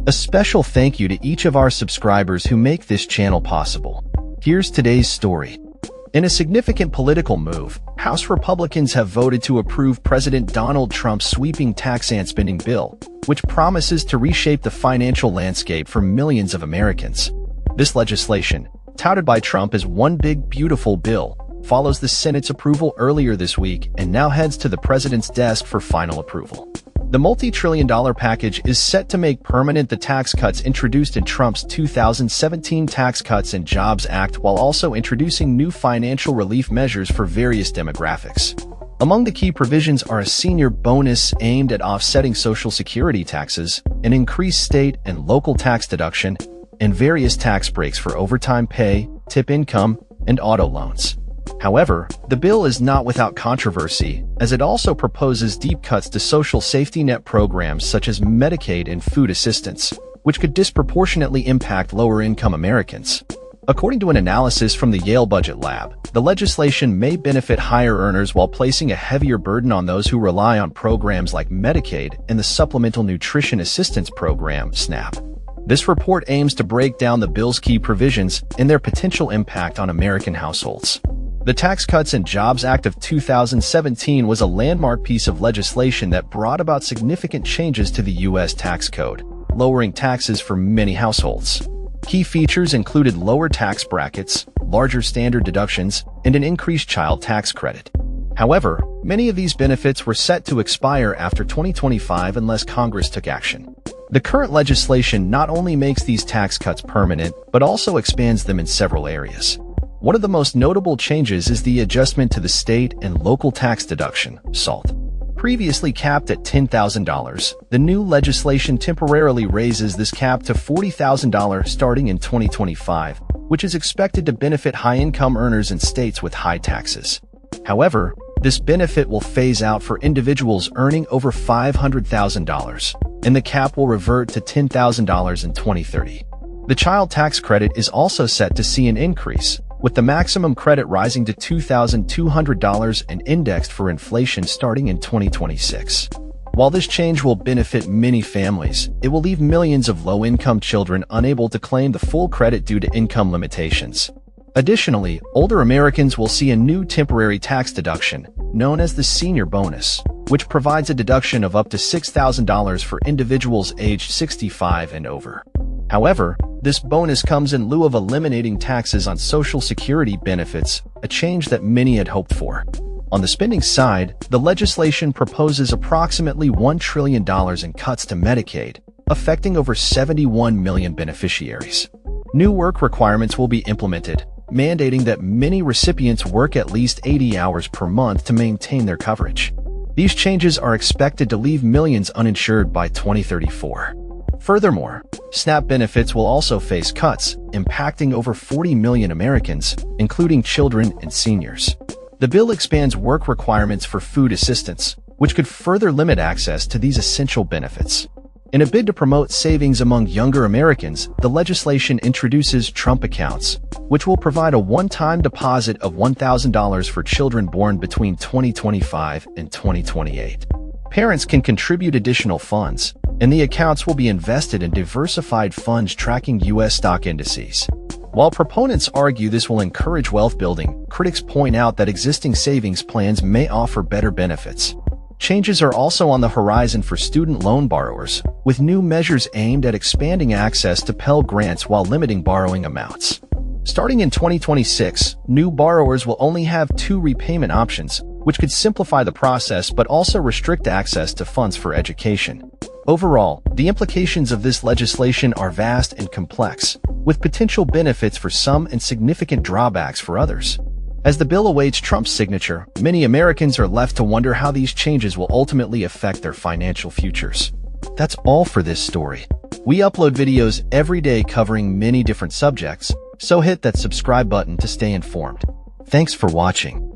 A special thank you to each of our subscribers who make this channel possible. Here's today's story. In a significant political move, House Republicans have voted to approve President Donald Trump's sweeping tax and spending bill, which promises to reshape the financial landscape for millions of Americans. This legislation, touted by Trump as one big beautiful bill, follows the Senate's approval earlier this week and now heads to the president's desk for final approval. The multi-trillion-dollar package is set to make permanent the tax cuts introduced in Trump's 2017 Tax Cuts and Jobs Act while also introducing new financial relief measures for various demographics. Among the key provisions are a senior bonus aimed at offsetting Social Security taxes, an increased state and local tax deduction, and various tax breaks for overtime pay, tip income, and auto loans. However, the bill is not without controversy, as it also proposes deep cuts to social safety net programs such as Medicaid and food assistance, which could disproportionately impact lower-income Americans. According to an analysis from the Yale Budget Lab, the legislation may benefit higher earners while placing a heavier burden on those who rely on programs like Medicaid and the Supplemental Nutrition Assistance Program, SNAP. This report aims to break down the bill's key provisions and their potential impact on American households. The Tax Cuts and Jobs Act of 2017 was a landmark piece of legislation that brought about significant changes to the U.S. tax code, lowering taxes for many households. Key features included lower tax brackets, larger standard deductions, and an increased child tax credit. However, many of these benefits were set to expire after 2025 unless Congress took action. The current legislation not only makes these tax cuts permanent, but also expands them in several areas. One of the most notable changes is the adjustment to the state and local tax deduction, SALT. Previously capped at $10,000, the new legislation temporarily raises this cap to $40,000 starting in 2025, which is expected to benefit high-income earners in states with high taxes. However, this benefit will phase out for individuals earning over $500,000, and the cap will revert to $10,000 in 2030. The child tax credit is also set to see an increase, with the maximum credit rising to $2,200 and indexed for inflation starting in 2026. While this change will benefit many families, it will leave millions of low-income children unable to claim the full credit due to income limitations. Additionally, older Americans will see a new temporary tax deduction, known as the senior bonus, which provides a deduction of up to $6,000 for individuals aged 65 and over. However, this bonus comes in lieu of eliminating taxes on Social Security benefits, a change that many had hoped for. On the spending side, the legislation proposes approximately $1 trillion in cuts to Medicaid, affecting over 71 million beneficiaries. New work requirements will be implemented, mandating that many recipients work at least 80 hours per month to maintain their coverage. These changes are expected to leave millions uninsured by 2034. Furthermore, SNAP benefits will also face cuts, impacting over 40 million Americans, including children and seniors. The bill expands work requirements for food assistance, which could further limit access to these essential benefits. In a bid to promote savings among younger Americans, the legislation introduces Trump accounts, which will provide a one-time deposit of $1,000 for children born between 2025 and 2028. Parents can contribute additional funds, and the accounts will be invested in diversified funds tracking U.S. stock indices. While proponents argue this will encourage wealth building, critics point out that existing savings plans may offer better benefits. Changes are also on the horizon for student loan borrowers, with new measures aimed at expanding access to Pell Grants while limiting borrowing amounts. Starting in 2026, new borrowers will only have 2 repayment options, which could simplify the process but also restrict access to funds for education. Overall, the implications of this legislation are vast and complex, with potential benefits for some and significant drawbacks for others. As the bill awaits Trump's signature, many Americans are left to wonder how these changes will ultimately affect their financial futures. That's all for this story. We upload videos every day covering many different subjects, so hit that subscribe button to stay informed. Thanks for watching.